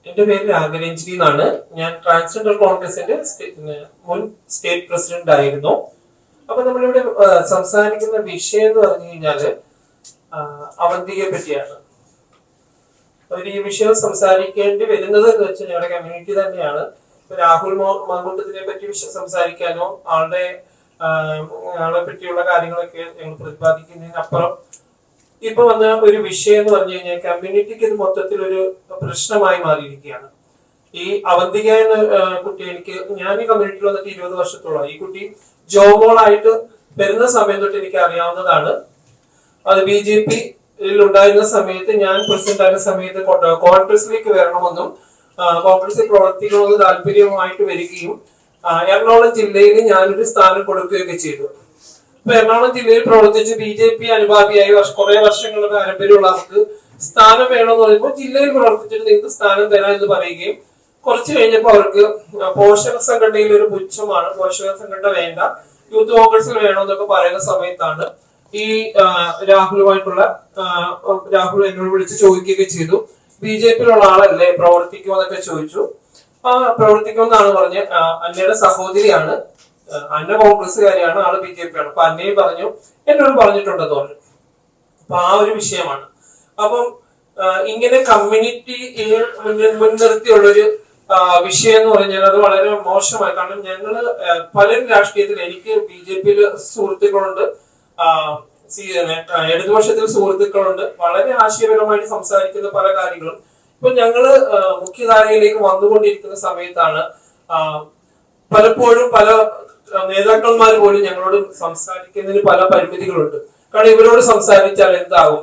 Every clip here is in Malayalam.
എന്റെ പേര് രാഘവേന്ദ്രി എന്നാണ്. ഞാൻ ട്രാൻസ്ജെൻഡർ കോൺഗ്രസിന്റെ മുൻ സ്റ്റേറ്റ് പ്രസിഡന്റ് ആയിരുന്നു. അപ്പൊ നമ്മളിവിടെ സംസാരിക്കുന്ന വിഷയം എന്ന് പറഞ്ഞു കഴിഞ്ഞാല് അവന്തികയെ പറ്റിയാണ്. ഒരു ഈ വിഷയം സംസാരിക്കേണ്ടി വരുന്നത് എന്ന് വെച്ചാൽ ഞങ്ങളുടെ കമ്മ്യൂണിറ്റി തന്നെയാണ്. രാഹുൽ മാങ്കൂട്ടത്തിനെ പറ്റി സംസാരിക്കാനോ ആളെ പറ്റിയുള്ള കാര്യങ്ങളൊക്കെ ഞങ്ങൾ പ്രതിപാദിക്കുന്നതിനപ്പുറം ഇപ്പൊ വന്ന ഒരു വിഷയം എന്ന് പറഞ്ഞു കഴിഞ്ഞാൽ കമ്മ്യൂണിറ്റിക്ക് ഇത് മൊത്തത്തിൽ ഒരു പ്രശ്നമായി മാറിയിരിക്കുകയാണ്. ഈ അവന്തിക എന്ന കുട്ടി, ഞാൻ ഈ കമ്മ്യൂണിറ്റിയിൽ വന്നിട്ട് 20 വർഷത്തോളം. ഈ കുട്ടി ജോമോളായിട്ട് വരുന്ന സമയം തൊട്ട് എനിക്ക് അറിയാവുന്നതാണ്. അത് BJP ഉണ്ടായിരുന്ന സമയത്ത്, ഞാൻ പ്രസിഡന്റ് ആയിരുന്ന സമയത്ത് കോൺഗ്രസിലേക്ക് വരണമെന്നും കോൺഗ്രസിൽ പ്രവർത്തിക്കണമെന്ന് താല്പര്യമായിട്ട് വരികയും എറണാകുളം ജില്ലയിൽ ഞാനൊരു സ്ഥാനം കൊടുക്കുകയൊക്കെ ചെയ്തു. ഇപ്പൊ എറണാകുളം ജില്ലയിൽ പ്രവർത്തിച്ച് BJP അനുഭാവിയായി കുറെ വർഷങ്ങളുടെ പാരമ്പര്യമുള്ള ആൾക്ക് സ്ഥാനം വേണമെന്ന് പറയുമ്പോൾ ജില്ലയിൽ പ്രവർത്തിച്ചിട്ട് നിങ്ങൾക്ക് സ്ഥാനം തരാം എന്ന് പറയുകയും കുറച്ച് കഴിഞ്ഞപ്പോൾ അവർക്ക് പോഷക സംഘടനയിൽ ഒരു പുച്ഛമാണ്, പോഷക സംഘടന വേണ്ട, യൂത്ത് കോൺഗ്രസിൽ വേണമെന്നൊക്കെ പറയുന്ന സമയത്താണ് ഈ രാഹുൽ എന്നോട് വിളിച്ച് ചോദിക്കുകയൊക്കെ ചെയ്തു. BJPയിലുള്ള ആളല്ലേ, പ്രവർത്തിക്കുമെന്നൊക്കെ ചോദിച്ചു. പ്രവർത്തിക്കുമെന്നാണ് പറഞ്ഞ്. അന്നയുടെ സഹോദരിയാണ്, അന്ന കോൺഗ്രസ്സുകാരിയാണ്, ആള് BJP ആണ്. അപ്പൊ അന്നയും പറഞ്ഞു, എന്നോട് പറഞ്ഞിട്ടുണ്ടെന്ന് പറഞ്ഞു. അപ്പൊ ആ ഒരു വിഷയമാണ്. അപ്പം ഇങ്ങനെ കമ്മ്യൂണിറ്റി മുൻനിർത്തിയുള്ളൊരു വിഷയം എന്ന് പറഞ്ഞാൽ അത് വളരെ മോശമായി. കാരണം ഞങ്ങള് പലരും രാഷ്ട്രീയത്തിൽ, എനിക്ക് BJPയിൽ സുഹൃത്തുക്കളുണ്ട്, ഇടതുപക്ഷത്തിൽ സുഹൃത്തുക്കളുണ്ട്, വളരെ ആശയപരമായിട്ട് സംസാരിക്കുന്ന പല കാര്യങ്ങളും. ഇപ്പൊ ഞങ്ങള് മുഖ്യധാരയിലേക്ക് വന്നുകൊണ്ടിരിക്കുന്ന സമയത്താണ് പലപ്പോഴും പല നേതാക്കന്മാർ പോലും ഞങ്ങളോട് സംസാരിക്കുന്നതിന് പല പരിമിതികളുണ്ട്. കാരണം ഇവരോട് സംസാരിച്ചാൽ എന്താകും,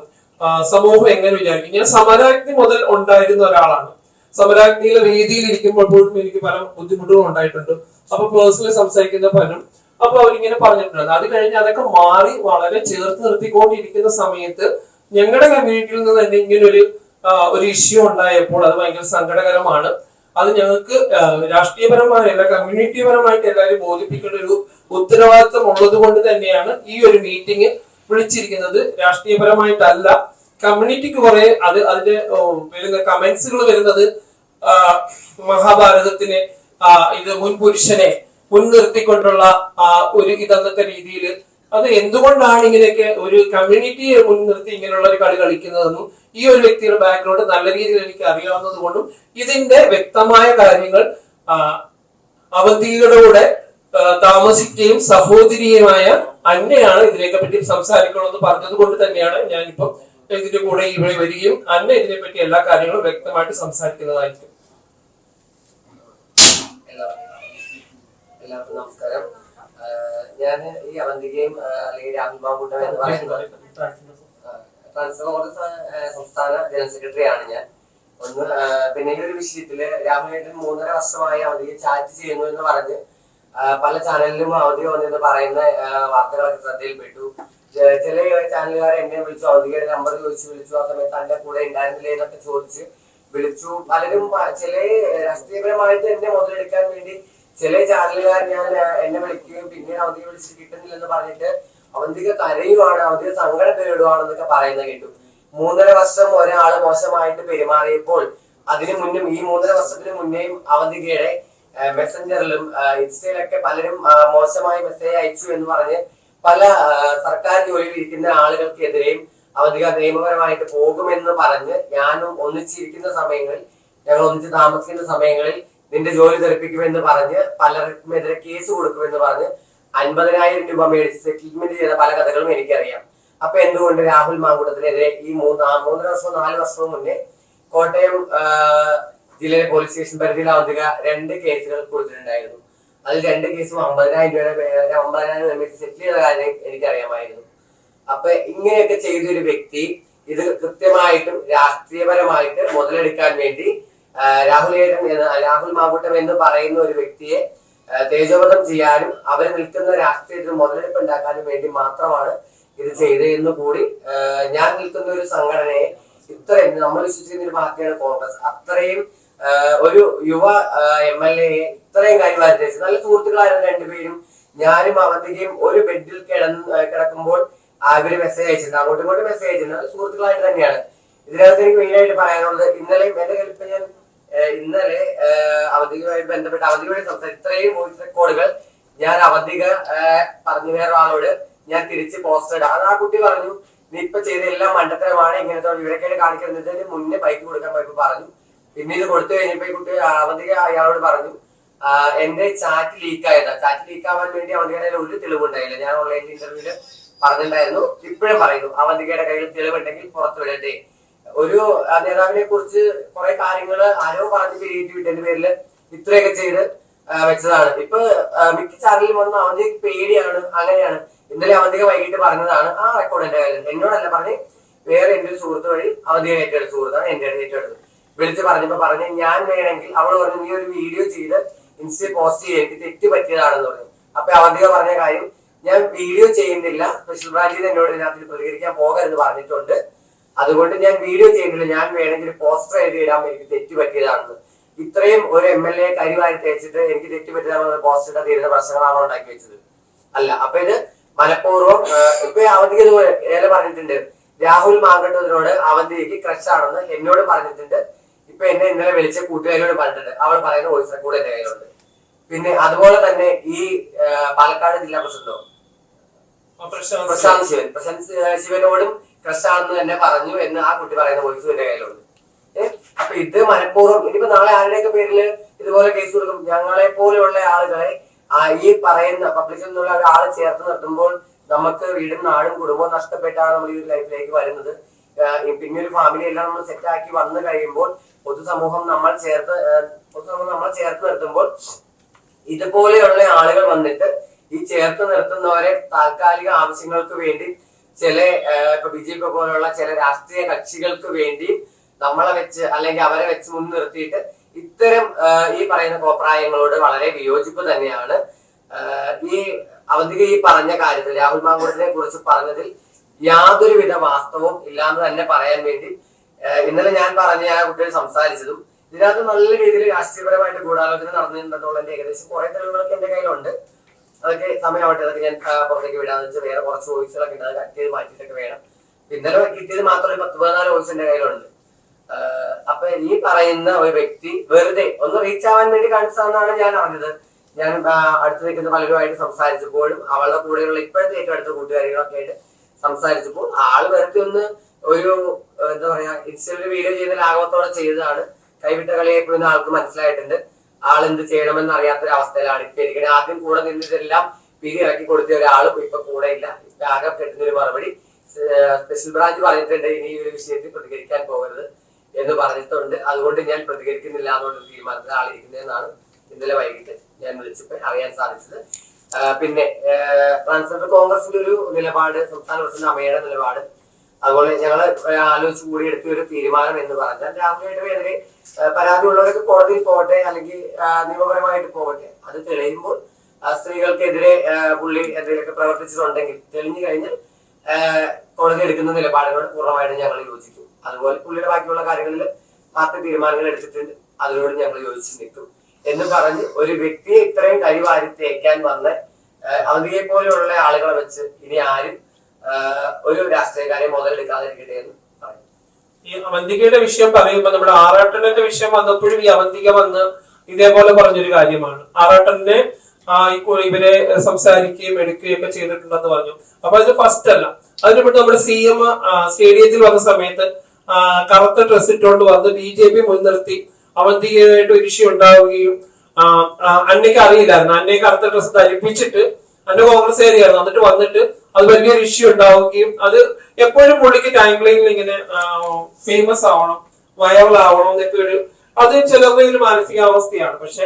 സമൂഹം എങ്ങനെ വിചാരിക്കും. ഞാൻ സമരാഗ്നി മുതൽ ഉണ്ടായിരുന്ന ഒരാളാണ്. സമരാഗ്നിയിലെ വേദിയിൽ ഇരിക്കുമ്പോൾ പോലും എനിക്ക് പല ബുദ്ധിമുട്ടുകളും ഉണ്ടായിട്ടുണ്ട്. അപ്പൊ പേഴ്സണലി സംസാരിക്കുന്ന പലരും അപ്പൊ അവരിങ്ങനെ പറഞ്ഞിട്ടുണ്ട്. അത് കഴിഞ്ഞ് അതൊക്കെ മാറി വളരെ ചേർത്ത് നിർത്തിക്കൊണ്ടിരിക്കുന്ന സമയത്ത് ഞങ്ങളുടെ കമ്മ്യൂണിറ്റിയിൽ നിന്ന് തന്നെ ഇങ്ങനെ ഒരു ഇഷ്യൂ ഉണ്ടായപ്പോൾ അത് ഭയങ്കര സങ്കടകരമാണ്. അത് ഞങ്ങൾക്ക് രാഷ്ട്രീയപരമായല്ല, കമ്മ്യൂണിറ്റി പരമായിട്ട് എല്ലാവരും ബോധിപ്പിക്കേണ്ട ഒരു ഉത്തരവാദിത്വം ഉള്ളത് കൊണ്ട് തന്നെയാണ് ഈ ഒരു മീറ്റിംഗ് വിളിച്ചിരിക്കുന്നത്. രാഷ്ട്രീയപരമായിട്ടല്ല, കമ്മ്യൂണിറ്റിക്ക് കുറെ അതിന്റെ വരുന്ന കമന്റ്സുകൾ വരുന്നത് മഹാഭാരതത്തിന് ഇത് മുൻപുരുഷനെ മുൻനിർത്തിക്കൊണ്ടുള്ള ഒരു ഇതെന്നൊക്കെ രീതിയിൽ, അത് എന്തുകൊണ്ടാണ് ഇങ്ങനെയൊക്കെ ഒരു കമ്മ്യൂണിറ്റിയെ മുൻനിർത്തി ഇങ്ങനെയുള്ള ഒരു കളി കളിക്കുന്നതെന്നും ഈ ഒരു വ്യക്തിയുടെ ബാക്ക്ഗ്രൗണ്ട് നല്ല രീതിയിൽ എനിക്ക് അറിയാവുന്നത് കൊണ്ടും ഇതിന്റെ വ്യക്തമായ കാര്യങ്ങൾ അവന്തികയുടെ കൂടെ താമസിക്കുകയും സഹോദരിയുമായ അന്നയാണ് ഇതിനെയൊക്കെ പറ്റി സംസാരിക്കണമെന്ന് പറഞ്ഞത് കൊണ്ട് തന്നെയാണ് ഞാനിപ്പം ഇതിന്റെ കൂടെ ഇവിടെ വരികയും അന്ന ഇതിനെ പറ്റി എല്ലാ കാര്യങ്ങളും വ്യക്തമായിട്ട് സംസാരിക്കുന്നതായിരിക്കും. എല്ലാവർക്കും നമസ്കാരം. ഞാൻ ഈ അവന്തികയും അല്ലെങ്കിൽ രാഹുൽ മാങ്കൂട്ടം എന്ന് പറയുന്നത് ട്രാൻസ്ജെൻഡർ കോൺഗ്രസ് സംസ്ഥാന ജനറൽ സെക്രട്ടറി ആണ് ഞാൻ. പിന്നെ ഈ ഒരു വിഷയത്തില് രാഹുലേട്ടൻ 3.5 വർഷമായി അവധിയെ ചാറ്റ് ചെയ്യുന്നു എന്ന് പറഞ്ഞ് പല ചാനലിലും അവധി വന്നെന്ന് പറയുന്ന വാർത്തകളൊക്കെ ശ്രദ്ധയിൽപ്പെട്ടു. ചില ചാനലുകാർ എന്നെ വിളിച്ചു, അവധിയുടെ നമ്പർ വിളിച്ചു. ആ സമയത്ത് തന്റെ കൂടെ ഉണ്ടായിരുന്നില്ലേ എന്നൊക്കെ ചോദിച്ച് വിളിച്ചു. പലരും ചില രാഷ്ട്രീയപരമായിട്ട് എന്നെ മുതലെടുക്കാൻ വേണ്ടി ചില ചാനലുകാർ എന്നെ വിളിക്കുകയും പിന്നീട് അവധിയെ വിളിച്ചിട്ട് കിട്ടുന്നില്ലെന്ന് പറഞ്ഞിട്ട് അവന്തിക കരയുവാണ്, അവന്തിക സങ്കടപ്പെടുവാണെന്നൊക്കെ പറയുന്നത് കേട്ടു. 3.5 വർഷം ഒരാള് മോശമായിട്ട് പെരുമാറിയപ്പോൾ അതിനു മുന്നും ഈ 3.5 വർഷത്തിന് മുന്നേയും അവന്തികയുടെ മെസ്സഞ്ചറിലും ഇൻസ്റ്റയിലൊക്കെ പലരും മോശമായി മെസ്സേജ് അയച്ചു എന്ന് പറഞ്ഞ് പല സർക്കാർ ജോലിയിൽ ഇരിക്കുന്ന ആളുകൾക്കെതിരെയും അവന്തിക നിയമപരമായിട്ട് പോകുമെന്ന് പറഞ്ഞ് ഞാനും ഒന്നിച്ചിരിക്കുന്ന സമയങ്ങളിൽ, ഞങ്ങൾ ഒന്നിച്ച് താമസിക്കുന്ന സമയങ്ങളിൽ നിന്റെ ജോലി തെറിപ്പിക്കുമെന്ന് പറഞ്ഞ് പലർക്കുമെതിരെ കേസ് കൊടുക്കുമെന്ന് പറഞ്ഞ് 50,000 രൂപ മേടിച്ച് സെറ്റിൽമെന്റ് ചെയ്ത പല കഥകളും എനിക്കറിയാം. അപ്പൊ എന്തുകൊണ്ട് രാഹുൽ മാങ്കൂട്ടത്തിനെതിരെ ഈ 3.5 വർഷവും 4 വർഷവും മുന്നേ കോട്ടയം ജില്ലയിലെ പോലീസ് സ്റ്റേഷൻ പരിധിയിൽ അവന്തിക 2 കേസുകൾ കൊടുത്തിട്ടുണ്ടായിരുന്നു. അതിൽ 2 കേസും 50,000 രൂപ സെറ്റിൽ ചെയ്ത കാര്യം എനിക്കറിയാമായിരുന്നു. അപ്പൊ ഇങ്ങനെയൊക്കെ ചെയ്തൊരു വ്യക്തി ഇത് കൃത്യമായിട്ടും രാഷ്ട്രീയപരമായിട്ട് മുതലെടുക്കാൻ വേണ്ടി രാഹുൽ മാങ്കൂട്ടം എന്ന് പറയുന്ന ഒരു വ്യക്തിയെ തേജോവധം ചെയ്യാനും അവർ നിൽക്കുന്ന രാഷ്ട്രീയത്തിൽ മുതലെടുപ്പ് ഉണ്ടാക്കാനും വേണ്ടി മാത്രമാണ് ഇത് ചെയ്തതെന്ന് കൂടി, ഞാൻ നിൽക്കുന്ന ഒരു സംഘടനയെ ഇത്രയും, നമ്മൾ വിശ്വസിക്കുന്ന ഒരു പാർട്ടിയാണ് കോൺഗ്രസ്, അത്രയും ഒരു യുവ MLA ഇത്രയും കാര്യമായിട്ട് നല്ല സുഹൃത്തുക്കളായിരുന്നു രണ്ടുപേരും. ഞാനും അവന്തികയും ഒരു ബെഡിൽ കിടക്കുമ്പോൾ ഇവര് മെസ്സേജ് അയച്ചിട്ടുണ്ട്, അങ്ങോട്ടും മെസ്സേജ് അയച്ചിട്ടുണ്ട്. അത് സുഹൃത്തുക്കളായിട്ട് തന്നെയാണ്. ഇതിനകത്ത് എനിക്ക് മെയിൻ ആയിട്ട് പറയാനുള്ളത്, ഇന്നലെയും എന്റെ കയ്യിൽ ഞാൻ ഇന്നലെ അവധിയുമായി ബന്ധപ്പെട്ട അവധിയുമായി സംസാരിച്ച ഇത്രയും വോയിസ് റെക്കോർഡുകൾ ഞാൻ അവധിക പറഞ്ഞു വേറൊരാളോട് ഞാൻ തിരിച്ച് പോസ്റ്റ് ഇടാം. അത് ആ കുട്ടി പറഞ്ഞു, നീ ഇപ്പൊ ചെയ്ത എല്ലാം മണ്ടത്തരമാണ്, ഇങ്ങനത്തെ വിവരക്കേട് കാണിക്കുന്നതിന് മുന്നേ ബൈക്ക് കൊടുക്കാൻ പോയപ്പോ പറഞ്ഞു. പിന്നെ ഇത് കൊടുത്തു കഴിഞ്ഞപ്പോ ഈ കുട്ടി അവധിക അയാളോട് പറഞ്ഞു, എന്റെ ചാറ്റ് ലീക്ക് ആയതാ. ചാറ്റ് ലീക്ക് ആവാൻ വേണ്ടി അവധികയുടെ ഒരു തെളിവുണ്ടായില്ല. ഞാൻ ഓൺലൈൻ ഇന്റർവ്യൂല് പറഞ്ഞിട്ടുണ്ടായിരുന്നു, ഇപ്പോഴും പറയുന്നു, അവധികയുടെ കയ്യിൽ തെളിവുണ്ടെങ്കിൽ പുറത്തു വിടട്ടെ. ഒരു നേതാവിനെ കുറിച്ച് കുറെ കാര്യങ്ങൾ ആരോ പറഞ്ഞ് പിരിയിട്ട് വിട്ടതിന്റെ പേരിൽ ഇത്രയൊക്കെ ചെയ്ത് വെച്ചതാണ്. ഇപ്പൊ മിക്ക ചാനലിൽ വന്ന അവധിക്ക് പേടിയാണ്, അങ്ങനെയാണ്. ഇന്നലെ അവധിക വൈകിട്ട് പറഞ്ഞതാണ്, ആ റെക്കോർഡ് എന്റെ കയ്യിൽ എന്നോടല്ല പറഞ്ഞ് വേറെ എന്റെ ഒരു സുഹൃത്ത് വഴി അവധിക ഏറ്റെടുത്ത സുഹൃത്താണ് എന്റെ ഏറ്റെടുത്തത്. വിളിച്ച് പറഞ്ഞപ്പോ പറഞ്ഞ് ഞാൻ വേണമെങ്കിൽ അവൾ പറഞ്ഞു നീ ഒരു വീഡിയോ ചെയ്ത് ഇൻസ്റ്റയിൽ പോസ്റ്റ് ചെയ്യാൻ എനിക്ക് തെറ്റ് പറ്റിയതാണെന്ന് പറഞ്ഞു. അപ്പൊ അവധിക പറഞ്ഞ കാര്യം, ഞാൻ വീഡിയോ ചെയ്യുന്നില്ല, സ്പെഷ്യൽ ബ്രാഞ്ചിൽ എന്നോട് ഇതിനകത്ത് പ്രതികരിക്കാൻ പോകരുത് പറഞ്ഞിട്ടുണ്ട്, അതുകൊണ്ട് ഞാൻ വീഡിയോ ചെയ്യുന്നില്ല, ഞാൻ വേണമെങ്കിൽ പോസ്റ്റർ എഴുതി ഇടാൻ എനിക്ക് തെറ്റ് പറ്റിയതാണെന്ന്. ഇത്രയും ഒരു MLA കരിവാരി തേച്ചിട്ട് എനിക്ക് തെറ്റ് പറ്റിയതാണെന്ന് പോസ്റ്റർ ഇടാൻ തീരുന്ന പ്രശ്നങ്ങളാണോ ഉണ്ടാക്കി വെച്ചത്? അല്ല. അപ്പൊ ഇത് മനഃപൂർവ്വം ഇപ്പൊ അവധിക്ക് ഇതുപോലെ ഏറെ പറഞ്ഞിട്ടുണ്ട്, രാഹുൽ മാങ്കട്ടൂരിനോട് അവന്തിക്ക് ക്രഷ് ആണെന്ന് എന്നോട് പറഞ്ഞിട്ടുണ്ട്. ഇപ്പൊ എന്നെ ഇന്നലെ വിളിച്ച കൂട്ടുകാരോട് പറഞ്ഞിട്ടുണ്ട്, അവൾ പറയുന്ന വോയിസ് റെക്കോർഡ് എന്റെ കയ്യിലുണ്ട്. പിന്നെ അതുപോലെ തന്നെ ഈ പാലക്കാട് ജില്ലാ പ്രസിഡന്റോ പ്രശാന്ത് ശിവനോടും ക്രഷ് ആണെന്ന് തന്നെ പറഞ്ഞു എന്ന് ആ കുട്ടി പറയുന്ന വോയിസും എന്റെ കയ്യിലുണ്ട്. അപ്പൊ ഇത് മനഃപൂർവ്വം ഇനിയിപ്പോ നാളെ ആരുടെയൊക്കെ പേരില് ഇതുപോലെ കേസ് കൊടുക്കും. ഞങ്ങളെ പോലെയുള്ള ആളുകളെ ഈ പറയുന്ന പബ്ലിക്കിൽ നിന്നുള്ള ഒരാളെ ചേർത്ത് നിർത്തുമ്പോൾ നമുക്ക് വീടും നാടും കുടുംബവും നഷ്ടപ്പെട്ടാണ് നമ്മൾ ഈ ഒരു ലൈഫിലേക്ക് വരുന്നത്. പിന്നെ ഒരു ഫാമിലി എല്ലാം നമ്മൾ സെറ്റ് ആക്കി വന്നു കഴിയുമ്പോൾ പൊതുസമൂഹം നമ്മൾ ചേർത്ത് നിർത്തുമ്പോൾ ഇതുപോലെയുള്ള ആളുകൾ വന്നിട്ട് ഈ ചേർത്ത് നിർത്തുന്നവരെ താൽക്കാലിക ആവശ്യങ്ങൾക്ക് വേണ്ടി ചില ഇപ്പൊ BJP പോലുള്ള ചില രാഷ്ട്രീയ കക്ഷികൾക്ക് വേണ്ടി നമ്മളെ വെച്ച് അല്ലെങ്കിൽ അവരെ വെച്ച് മുൻനിർത്തിയിട്ട് ഇത്തരം ഈ പറയുന്ന കോപ്രായങ്ങളോട് വളരെ വിയോജിപ്പ് തന്നെയാണ്. ഈ അവധിക ഈ പറഞ്ഞ കാര്യത്തിൽ രാഹുൽ മാങ്കൂട്ടത്തിനെ കുറിച്ച് പറഞ്ഞതിൽ യാതൊരുവിധ വാസ്തവവും ഇല്ലാന്ന് തന്നെ പറയാൻ വേണ്ടി ഇന്നലെ ഞാൻ ആ കുട്ടികൾ സംസാരിച്ചതും ഇതിനകത്ത് നല്ല രീതിയിൽ രാഷ്ട്രീയപരമായിട്ട് ഗൂഢാലോചന നടന്നിട്ടുണ്ടെന്നുള്ളതിന്റെ ഏകദേശം കുറെ തെളിവുകളൊക്കെ എന്റെ കയ്യിലുണ്ട്. അതൊക്കെ സമയമാവട്ടെ, അതൊക്കെ ഞാൻ പുറത്തേക്ക് വിടാന്ന് വെച്ചാൽ വേറെ കുറച്ച് വോയിസുകളൊക്കെ ഉണ്ട്, അത് കട്ട് ചെയ്ത് മാറ്റിയിട്ടൊക്കെ വേണം. ഇന്നലെ കിട്ടിയത് മാത്രം 10-14 വോയിസ് എന്റെ കയ്യിലുണ്ട്. അപ്പൊ ഈ പറയുന്ന ഒരു വ്യക്തി വെറുതെ ഒന്ന് റീച്ച് ആവാൻ വേണ്ടി കാണിച്ചതെന്നാണ് ഞാൻ അറിഞ്ഞത്. ഞാൻ അടുത്ത് നിൽക്കുന്ന പലരുമായിട്ട് സംസാരിച്ചപ്പോഴും അവളുടെ കൂടെയുള്ള ഇപ്പോഴത്തെ ഏറ്റവും അടുത്ത കൂട്ടുകാരികളൊക്കെ ആയിട്ട് സംസാരിച്ചപ്പോൾ ആള് വെറുതെ ഒന്ന് ഒരു എന്താ പറയാ ഇൻസ്റ്റയിൽ വീഡിയോ ചെയ്യുന്ന ലാഘവത്തോടെ ചെയ്തതാണ്. കൈവിട്ട കളിയായിപ്പോയി ആൾക്ക് മനസ്സിലായിട്ടുണ്ട്. ആളെന്ത് ചെയ്യണമെന്ന് അറിയാത്തൊരവസ്ഥയിലാണ് ഇപ്പൊ ഇരിക്കുന്നത്. ആദ്യം കൂടെ നിന്നിതെല്ലാം പിരി ഇറക്കി കൊടുത്ത ഒരാളും ഇപ്പൊ കൂടെ ഇല്ല. ഇപ്പൊ ആകെ കിട്ടുന്നൊരു മറുപടി സ്പെഷ്യൽ ബ്രാഞ്ച് പറഞ്ഞിട്ടുണ്ട്, ഇനി ഈ ഒരു വിഷയത്തിൽ പ്രതികരിക്കാൻ പോകരുത് എന്ന് പറഞ്ഞിട്ടുണ്ട്. അതുകൊണ്ട് ഞാൻ പ്രതികരിക്കുന്നില്ല എന്നുള്ള തീരുമാനത്തിൽ ആളിരിക്കുന്നതെന്നാണ് ഇന്നലെ വൈകിട്ട് ഞാൻ വിളിച്ചപ്പോൾ അറിയാൻ സാധിച്ചത്. പിന്നെ ട്രാൻസ്ജെൻഡർ കോൺഗ്രസിന്റെ ഒരു നിലപാട്, സംസ്ഥാന പ്രസിഡന്റ് അമ്മയുടെ നിലപാട്, അതുപോലെ ഞങ്ങൾ ആലോചിച്ച് കൂടി എടുത്ത ഒരു തീരുമാനം എന്ന് പറഞ്ഞാൽ രാഹുലിന്റെ എതിരെ പരാതി ഉള്ളവരൊക്കെ കോടതിയിൽ പോകട്ടെ, അല്ലെങ്കിൽ നിയമപരമായിട്ട് പോകട്ടെ. അത് തെളിയുമ്പോൾ സ്ത്രീകൾക്കെതിരെ പുള്ളി എന്തെങ്കിലുമൊക്കെ പ്രവർത്തിച്ചിട്ടുണ്ടെങ്കിൽ തെളിഞ്ഞു കഴിഞ്ഞാൽ കോടതി എടുക്കുന്ന നിലപാടുകൾ പൂർണ്ണമായിട്ടും ഞങ്ങൾ യോജിക്കും. അതുപോലെ പുള്ളിയുടെ ബാക്കിയുള്ള കാര്യങ്ങളിൽ പാർട്ടി തീരുമാനങ്ങൾ എടുത്തിട്ടുണ്ട്, അതിനോട് ഞങ്ങൾ യോജിച്ച് നിൽക്കും എന്ന് പറഞ്ഞ് ഒരു വ്യക്തിയെ ഇത്രയും കരിവാരി തേക്കാൻ വന്ന അവധിയെ പോലെയുള്ള ആളുകളെ വെച്ച് ഇനി ആരും ഒരു രാഷ്ട്രീയക്കാരെ മുതലെടുക്കാതിരിക്കട്ടെ എന്ന് പറയും. ഈ അവന്തികയുടെ വിഷയം പറയുമ്പോൾ നമ്മുടെ ആറാട്ടന്റെ വിഷയം വന്നപ്പോഴും ഈ അവന്തിക വന്ന് ഇതേപോലെ പറഞ്ഞൊരു കാര്യമാണ്. ആറാട്ടന്റെ ഇവരെ സംസാരിക്കുകയും എടുക്കുകയും ഒക്കെ ചെയ്തിട്ടുണ്ടെന്ന് പറഞ്ഞു. അപ്പൊ അത് ഫസ്റ്റ് അല്ല. അതിനുവേണ്ടി നമ്മുടെ CM സ്റ്റേഡിയത്തിൽ വന്ന സമയത്ത് കറുത്ത ഡ്രസ് ഇട്ടുകൊണ്ട് വന്ന് BJP മുൻനിർത്തി അവന്തികയായിട്ട് ഒരു ഇഷ്യൂ ഉണ്ടാവുകയും അന്നയ്ക്ക് അറിയില്ലായിരുന്നു. അന്നയെ കറുത്ത ഡ്രസ് ധരിപ്പിച്ചിട്ട് അന്ന കോൺഗ്രസ് ഏരിയായിരുന്നു. എന്നിട്ട് വന്നിട്ട് അത് വലിയൊരു ഇഷ്യൂ ഉണ്ടാവുകയും അത് എപ്പോഴും പുള്ളിക്ക് ടൈം ലൈനിൽ ഇങ്ങനെ ഫേമസ് ആവണം, വൈറൽ ആവണം എന്നൊക്കെ ഒരു അത് ചിലരുടെ ഒരു മാനസികാവസ്ഥയാണ്. പക്ഷെ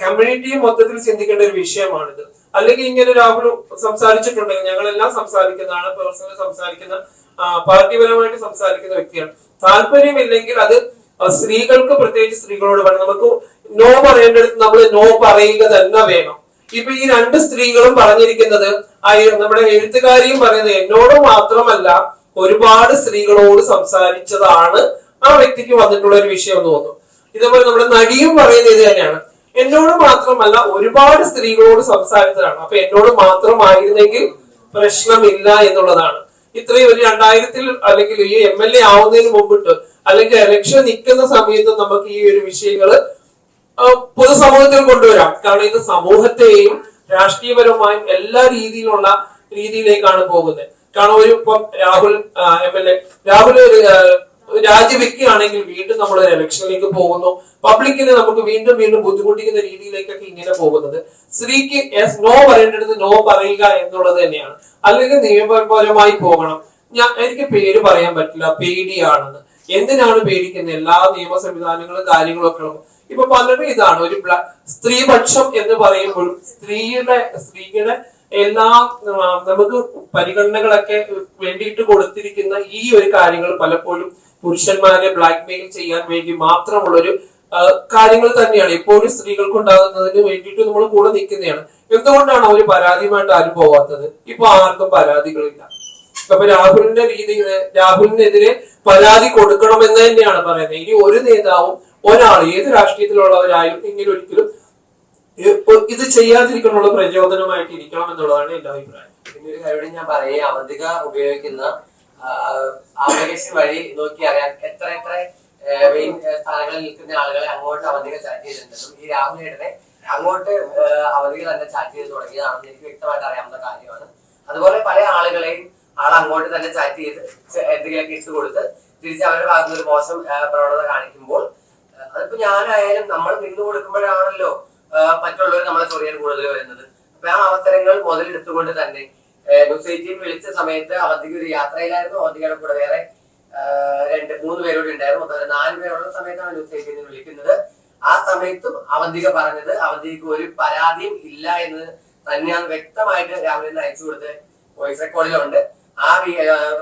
കമ്മ്യൂണിറ്റിയെ മൊത്തത്തിൽ ചിന്തിക്കേണ്ട ഒരു വിഷയമാണിത്. അല്ലെങ്കിൽ ഇങ്ങനെ രാഹുൽ സംസാരിച്ചിട്ടുണ്ടെങ്കിൽ ഞങ്ങളെല്ലാം സംസാരിക്കുന്നതാണ്, പേഴ്സണലി സംസാരിക്കുന്ന പാർട്ടിപരമായിട്ട് സംസാരിക്കുന്ന വ്യക്തിയാണ്. താല്പര്യമില്ലെങ്കിൽ അത് സ്ത്രീകൾക്ക്, പ്രത്യേകിച്ച് സ്ത്രീകളോട് വേണം. നമുക്ക് നോ പറയേണ്ടടുത്ത് നമ്മൾ നോ പറയുക തന്നെ വേണം. ഇപ്പൊ ഈ 2 സ്ത്രീകളും പറഞ്ഞിരിക്കുന്നത്, നമ്മുടെ എഴുത്തുകാരിയും പറയുന്നത് എന്നോട് മാത്രമല്ല ഒരുപാട് സ്ത്രീകളോട് സംസാരിച്ചതാണ് ആ വ്യക്തിക്ക് വന്നിട്ടുള്ള ഒരു വിഷയം എന്ന് തോന്നുന്നു. ഇതേപോലെ നമ്മുടെ നടിയും പറയുന്നത് ഇത് തന്നെയാണ്, എന്നോട് മാത്രമല്ല ഒരുപാട് സ്ത്രീകളോട് സംസാരിച്ചതാണ്. അപ്പൊ എന്നോട് മാത്രമായിരുന്നെങ്കിൽ പ്രശ്നമില്ല എന്നുള്ളതാണ്. ഇത്രയും ഒരു 2000 അല്ലെങ്കിൽ ഈ MLA ആവുന്നതിന് മുമ്പിട്ട് അല്ലെങ്കിൽ ഇലക്ഷൻ നിൽക്കുന്ന സമയത്ത് നമുക്ക് ഈ ഒരു വിഷയങ്ങള് പൊതുസമൂഹത്തിൽ കൊണ്ടുവരാം. കാരണം ഇത് സമൂഹത്തെയും രാഷ്ട്രീയപരമായും എല്ലാ രീതിയിലേക്കാണ് പോകുന്നത്. കാരണം ഇപ്പം രാഹുൽ MLA രാഹുൽ രാജിവെക്കുകയാണെങ്കിൽ വീണ്ടും നമ്മൾ ഇലക്ഷനിലേക്ക് പോകുന്നു. പബ്ലിക്കിനെ നമുക്ക് വീണ്ടും ബുദ്ധിമുട്ടിക്കുന്ന രീതിയിലേക്കൊക്കെ ഇങ്ങനെ പോകുന്നത്. സ്ത്രീക്ക് നോ പറയേണ്ടത് നോ പറയുക എന്നുള്ളത് തന്നെയാണ്. അല്ലെങ്കിൽ നിയമപരമായി പോകണം. എനിക്ക് പേര് പറയാൻ പറ്റില്ല, പേടിയാണെന്ന്. എന്തിനാണ് പേടിക്കുന്നത്? എല്ലാ നിയമ സംവിധാനങ്ങളും കാര്യങ്ങളൊക്കെ ഇപ്പൊ പലരും ഇതാണ് ഒരു സ്ത്രീപക്ഷം എന്ന് പറയുമ്പോഴും സ്ത്രീയുടെ എല്ലാ നമുക്ക് പരിഗണനകളൊക്കെ വേണ്ടിയിട്ട് കൊടുത്തിരിക്കുന്ന ഈ ഒരു കാര്യങ്ങൾ പലപ്പോഴും പുരുഷന്മാരെ ബ്ലാക്ക് മെയിൽ ചെയ്യാൻ വേണ്ടി മാത്രമുള്ളൊരു കാര്യങ്ങൾ തന്നെയാണ് ഇപ്പോഴും സ്ത്രീകൾക്ക് ഉണ്ടാകുന്നതിന് വേണ്ടിയിട്ട് നമ്മൾ കൂടെ നിൽക്കുന്നതാണ്. എന്തുകൊണ്ടാണ് അവർ പരാതിയുമായിട്ട് ആരും പോവാത്തത്? ഇപ്പൊ ആർക്കും പരാതികളില്ല. അപ്പൊ രാഹുലിനെതിരെ പരാതി കൊടുക്കണമെന്ന് തന്നെയാണ് പറയുന്നത്. ഇനി ഒരു നേതാവും ഒരാൾ ഏത് രാഷ്ട്രീയത്തിലുള്ളവരായാലും ഇങ്ങനെ ഒരിക്കലും ഇത് ചെയ്യാതിരിക്കാനുള്ള പ്രചോദനമായിട്ട് ഇരിക്കണം എന്നുള്ളതാണ് എന്റെ അഭിപ്രായം. പിന്നെ ഒരു കാര്യം ഞാൻ പറയുക, അവന്തിക ഉപയോഗിക്കുന്ന ആപ്ലിക്കേഷൻ വഴി നോക്കി അറിയാം എത്ര മെയിൻ സ്ഥാനങ്ങളിൽ നിൽക്കുന്ന ആളുകളെ അങ്ങോട്ട് അവന്തിക ചാറ്റ് ചെയ്തിട്ടുണ്ടെന്നും ഈ രാഹുലേട്ടനെ അങ്ങോട്ട് അവന്തിക തന്നെ ചാറ്റ് ചെയ്ത് തുടങ്ങിയതാണെന്ന് എനിക്ക് വ്യക്തമായിട്ട് അറിയാവുന്ന കാര്യമാണ്. അതുപോലെ പല ആളുകളെയും അങ്ങോട്ട് തന്നെ ചാറ്റ് ചെയ്ത് എന്തെങ്കിലുമൊക്കെ ഇട്ട് കൊടുത്ത് തിരിച്ച് അവരുടെ ഭാഗത്തുനിന്ന് ഒരു മോശം പ്രവണത കാണിക്കുമ്പോൾ അതിപ്പോ ഞാനായാലും നമ്മൾ നിന്ന് കൊടുക്കുമ്പോഴാണല്ലോ മറ്റുള്ളവർ നമ്മളെ ചൊറിയാൻ കൂടുതൽ വരുന്നത്. അപ്പൊ ആ അവസരങ്ങൾ മുതലെടുത്തുകൊണ്ട് തന്നെ ന്യൂസ് 18 വിളിച്ച സമയത്ത് അവന്തിക ഒരു യാത്രയിലായിരുന്നു. അവന്തികയുടെ കൂടെ വേറെ 2-3 പേരോട് ഉണ്ടായിരുന്നു. 4 പേരുള്ള സമയത്താണ് ന്യൂസ് 18 വിളിക്കുന്നത്. ആ സമയത്തും അവന്തിക പറഞ്ഞത് അവന്തികക്ക് ഒരു പരാതിയും ഇല്ല എന്ന് തന്നെയാണ് വ്യക്തമായിട്ട് രാഹുലിന് അയച്ചു കൊടുത്ത് വോയിസ് റെക്കോർഡിലുണ്ട്. ആ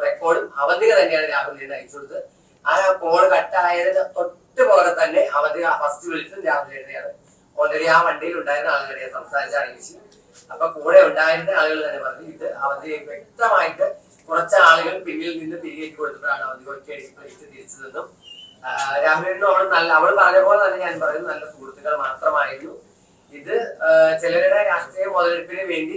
റെക്കോർഡും അവന്തിക തന്നെയാണ് രാഹുലിന് അയച്ചു കൊടുത്തത്. ആ കോൾ കട്ടായതിന് തൊട്ട് പുറകെ തന്നെ അവന്തിക ഫസ്റ്റ് വിളിച്ചത് രാഹുലിനെയാണ്. ഓൾറെഡി ആ വണ്ടിയിൽ ഉണ്ടായിരുന്ന ആളുകളെ സംസാരിച്ചാണ് ഈ വിഷയം. അപ്പൊ കൂടെ ഉണ്ടായിരുന്ന ആളുകൾ തന്നെ പറഞ്ഞു ഇത് അവന്തിക വ്യക്തമായിട്ട് കുറച്ച് ആളുകൾ പിന്നിൽ നിന്ന് തിരികേറ്റി കൊടുത്തിട്ടാണ് അവന്തിക ഒറ്റയടിക്ക് പ്ലേറ്റ് തിരിച്ചതെന്നും രാഹുലിനും അവൾ പറഞ്ഞ പോലെ തന്നെ ഞാൻ പറയുന്നത് നല്ല സുഹൃത്തുക്കൾ മാത്രമായിരുന്നു. ഇത് ചിലരുടെ രാഷ്ട്രീയ മുതലെടുപ്പിന് വേണ്ടി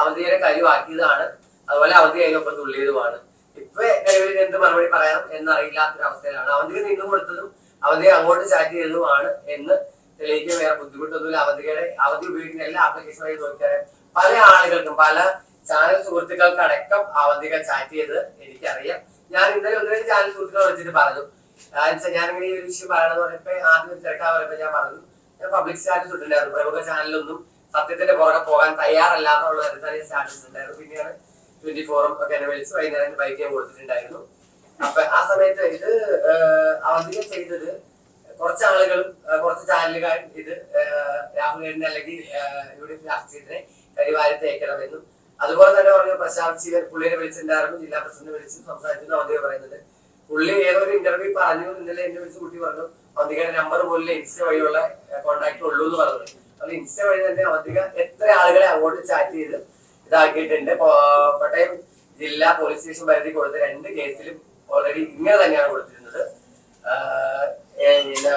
അവന്തികയുടെ കഴിവാക്കിയതാണ്. അതുപോലെ അവന്തിക അതിനൊപ്പം തുള്ളിയതുമാണ്. ഇപ്പൊ നിലവിൽ എന്ത് മറുപടി പറയാം എന്നറിയില്ലാത്തൊരവസ്ഥയിലാണ്. അവന്തിക നിന്നു കൊടുത്തതും അവന്തിക അങ്ങോട്ട് ചാറ്റ് ചെയ്തതുമാണ് എന്ന് തെളിയിക്കാൻ വേറെ ബുദ്ധിമുട്ടൊന്നുമില്ല. അവധി ഉപയോഗിക്കുന്ന എല്ലാ ആപ്ലിക്കേഷൻ വഴി നോക്കിയാൽ പല ആളുകൾക്കും പല ചാനൽ സുഹൃത്തുക്കൾക്ക് അടക്കം അവന്തിക ചാറ്റ് ചെയ്ത് എനിക്കറിയാം. ഞാൻ ഇന്നലെ 1-2 ചാനൽ സുഹൃത്തുക്കളെ വിളിച്ചിട്ട് പറഞ്ഞു, ഞാനിങ്ങനെ ഈ ഒരു വിഷയം പറയണമെന്ന് പറഞ്ഞപ്പോ ആദ്യം തിരക്കാൻ പറയുമ്പോ ഞാൻ പറഞ്ഞു ഞാൻ പബ്ലിക് സ്റ്റാറ്റസ് ഇട്ടിട്ടുണ്ടായിരുന്നു. പ്രമുഖ ചാനലൊന്നും സത്യത്തിന്റെ പുറകെ പോകാൻ തയ്യാറല്ലാന്നുള്ള തരത്തിൽ സ്റ്റാറ്റസ് ഉണ്ടായിരുന്നു. പിന്നെയാണ് 24 ഒക്കെ എന്നെ വിളിച്ച് വൈകുന്നേരം ബൈക്ക് ഞാൻ കൊടുത്തിട്ടുണ്ടായിരുന്നു. അപ്പൊ ആ സമയത്ത് ഇത് അവന്തിക ചെയ്തത് കുറച്ച് ആളുകളും കുറച്ച് ചാനലുകാരും ഇത് രാഹുലിനെ അല്ലെങ്കിൽ ഇവിടെ രാഷ്ട്രീയത്തിനെ കരിവാരി തേക്കണമെന്നും അതുപോലെ തന്നെ പറഞ്ഞു പ്രശാന്ത് ശിവൻ പുള്ളിയെ വിളിച്ചിട്ടുണ്ടായിരുന്നു. ജില്ലാ പ്രസിഡന്റ് വിളിച്ച് സംസാരിച്ചു. അവന്തിക പറയുന്നത് പുള്ളി ഏതൊരു ഇന്റർവ്യൂ പറഞ്ഞു. ഇന്നലെ എന്നെ വിളിച്ച് കുട്ടി പറഞ്ഞു അവന്തികയുടെ നമ്പർ പോലും ഇൻസ്റ്റ വഴിയുള്ള കോൺടാക്ട് ഉള്ളൂ എന്ന് പറഞ്ഞത്. അത് ഇൻസ്റ്റ വഴി തന്നെ അവന്തിക എത്ര ആളുകളെ അങ്ങോട്ട് ചാറ്റ് ചെയ്ത് ഇതാക്കിയിട്ടുണ്ട്. കോട്ടയം ജില്ലാ പോലീസ് സ്റ്റേഷൻ പരിധി കൊടുത്ത 2 കേസിലും ഓൾറെഡി ഇങ്ങനെ തന്നെയാണ് കൊടുത്തിരുന്നത്. പിന്നെ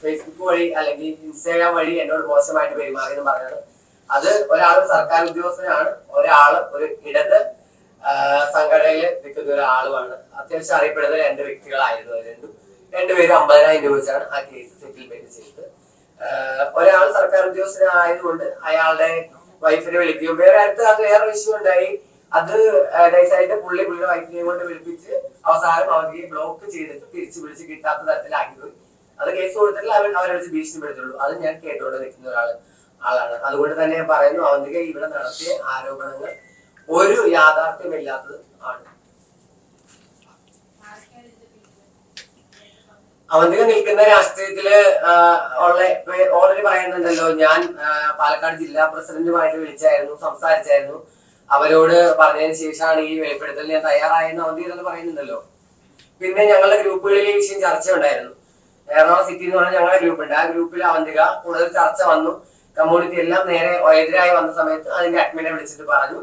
ഫേസ്ബുക്ക് വഴി അല്ലെങ്കിൽ ഇൻസ്റ്റാഗ്രാം വഴി എന്നോട് മോശമായിട്ട് പെരുമാറി എന്ന് പറഞ്ഞത് അത് ഒരാൾ സർക്കാർ ഉദ്യോഗസ്ഥനാണ്, ഒരാള് ഒരു ഇടത് സംഘടനയിൽ നിൽക്കുന്ന ഒരാളുമാണ്. അത്യാവശ്യം അറിയപ്പെടുന്ന 2 വ്യക്തികളായിരുന്നു. രണ്ടുപേരും 50,000 രൂപ വെച്ചാണ് ആ കേസ് സെറ്റിൽമെന്റ് ചെയ്തത്. ഒരാൾ സർക്കാർ ഉദ്യോഗസ്ഥനായതുകൊണ്ട് അയാളുടെ വൈഫിനെ വിളിക്കുകയും വേറെ അടുത്ത് വേറെ ഇഷ്യൂ ഉണ്ടായി. അത് നൈസായിട്ട് പുള്ളിയുടെ വൈഫിനെ കൊണ്ട് വിളിപ്പിച്ച് അവസാനം അവർക്ക് ബ്ലോക്ക് ചെയ്തിട്ട് തിരിച്ചു വിളിച്ച് കിട്ടാത്ത തരത്തിലാക്കി പോയി. അത് കേസ് കൊടുത്തിട്ട് അവരെ വിളിച്ച് ഭീഷണിപ്പെടുത്തുള്ളൂ. അത് ഞാൻ കേട്ടോണ്ട് നിൽക്കുന്ന ആളാണ്. അതുകൊണ്ട് തന്നെ ഞാൻ പറയുന്നു അവന്തിക ഇവിടെ നടത്തിയ ആരോപണങ്ങൾ ഒരു യാഥാർത്ഥ്യമില്ലാത്തത് ആണ്. അവന്തിക നിൽക്കുന്ന രാഷ്ട്രീയത്തില് ഓൾറെഡി പറയുന്നുണ്ടല്ലോ, ഞാൻ പാലക്കാട് ജില്ലാ പ്രസിഡന്റുമായിട്ട് സംസാരിച്ചായിരുന്നു. അവരോട് പറഞ്ഞതിന് ശേഷമാണ് ഈ വെളിപ്പെടുത്തൽ ഞാൻ തയ്യാറായെന്ന് അവന്തിക തന്നെ പറയുന്നുണ്ടല്ലോ. പിന്നെ ഞങ്ങളുടെ ഗ്രൂപ്പുകളിൽ ഈ വിഷയം ചർച്ച ഉണ്ടായിരുന്നു. എറണാകുളം സിറ്റി എന്ന് പറഞ്ഞാൽ ഞങ്ങളുടെ ഗ്രൂപ്പ് ഉണ്ട്. ആ ഗ്രൂപ്പിൽ അവന്തിക കൂടുതൽ ചർച്ച വന്നു. കമ്മ്യൂണിറ്റി എല്ലാം നേരെ എതിരായി വന്ന സമയത്ത് അതിന്റെ അഡ്മിനെ വിളിച്ചിട്ട് പറഞ്ഞു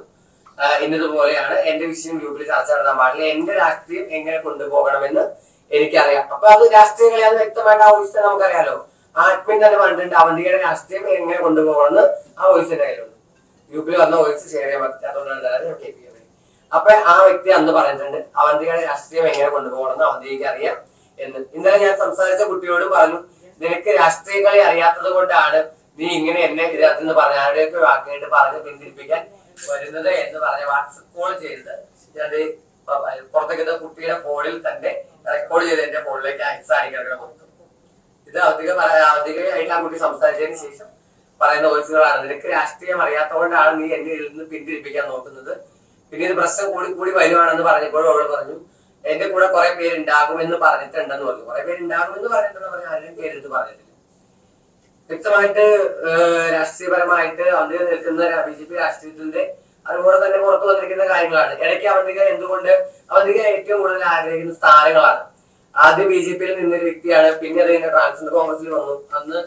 ഇന്നതുപോലെയാണ് എന്റെ വിഷയം ഗ്രൂപ്പിൽ ചർച്ച നടത്താൻ പാടില്ല, എന്റെ രാഷ്ട്രീയം എങ്ങനെ കൊണ്ടുപോകണമെന്ന് എനിക്കറിയാം. അപ്പൊ അത് രാഷ്ട്രീയ കളിയാന്ന് വ്യക്തമായിട്ട് ആ വോയിസ് നമുക്കറിയാലോ. ആ അഡ്മിൻ തന്നെ പറഞ്ഞിട്ടുണ്ട് അവന്തികയുടെ രാഷ്ട്രീയം എങ്ങനെ കൊണ്ടുപോകണമെന്ന് ആ വോയിസിന്റെ കയ്യിലുണ്ട്. ഗ്രൂപ്പിൽ വന്ന വോയിസ് ഷെയർ ചെയ്യാൻ പറ്റില്ല, അതുകൊണ്ടാണ് അപ്പൊ ആ വ്യക്തി അന്ന് പറഞ്ഞിട്ടുണ്ട് അവന്തികയുടെ രാഷ്ട്രീയം എങ്ങനെ കൊണ്ടുപോകണമെന്ന് അവന്തികയ്ക്ക് അറിയാം എന്ന്. ഇന്നലെ ഞാൻ സംസാരിച്ച കുട്ടിയോട് പറഞ്ഞു, നിനക്ക് രാഷ്ട്രീയ കളി അറിയാത്തത് കൊണ്ടാണ് നീ ഇങ്ങനെ എന്നെ ഇതിനകത്ത് പറഞ്ഞ ആരുടെയൊക്കെ വാക്കായിട്ട് പറഞ്ഞ് പിന്തിരിപ്പിക്കാൻ വരുന്നത് എന്ന് പറഞ്ഞ വാട്സപ്പ് കോൾ ചെയ്തത് ഞാൻ പുറത്തേക്ക് കുട്ടിയുടെ ഫോണിൽ തന്നെ റെക്കോർഡ് ചെയ്ത് എന്റെ ഫോണിലേക്ക് അയച്ചായിരിക്കണം കൊടുത്തു. ഇത് അധികമായിട്ട് ആ കുട്ടി സംസാരിച്ചതിന് ശേഷം പറയുന്ന വോയിസുകളാണ്. നിനക്ക് രാഷ്ട്രീയം അറിയാത്തതുകൊണ്ടാണ് നീ എന്നെ ഇതിൽ നിന്ന് പിന്തിരിപ്പിക്കാൻ നോക്കുന്നത്. പിന്നെ ഇത് പ്രശ്നം കൂടി വരുവാണെന്ന് പറഞ്ഞപ്പോൾ അവള് പറഞ്ഞു എന്റെ കൂടെ കുറെ പേരുണ്ടാകുമെന്ന് പറഞ്ഞിട്ടുണ്ടെന്ന് പറഞ്ഞു. കുറെ പേരുണ്ടാകുമെന്ന് പറഞ്ഞിട്ടുണ്ടെന്ന് പറഞ്ഞാൽ ആരും പേരെടുത്ത് പറഞ്ഞിട്ടില്ല. വ്യക്തമായിട്ട് രാഷ്ട്രീയപരമായിട്ട് അവന്തിക നിൽക്കുന്ന BJP രാഷ്ട്രീയത്തിന്റെ അതുപോലെ തന്നെ പുറത്തു വന്നിരിക്കുന്ന കാര്യങ്ങളാണ്. ഇടയ്ക്ക് അവന്തിക എന്തുകൊണ്ട് അവന്തിക ഏറ്റവും കൂടുതൽ ആഗ്രഹിക്കുന്ന സ്ഥാനങ്ങളാണ്. ആദ്യം BJP നിന്നൊരു വ്യക്തിയാണ്, പിന്നെ അത് ട്രാൻസ്ജെൻഡർ കോൺഗ്രസിൽ വന്നു. അന്ന്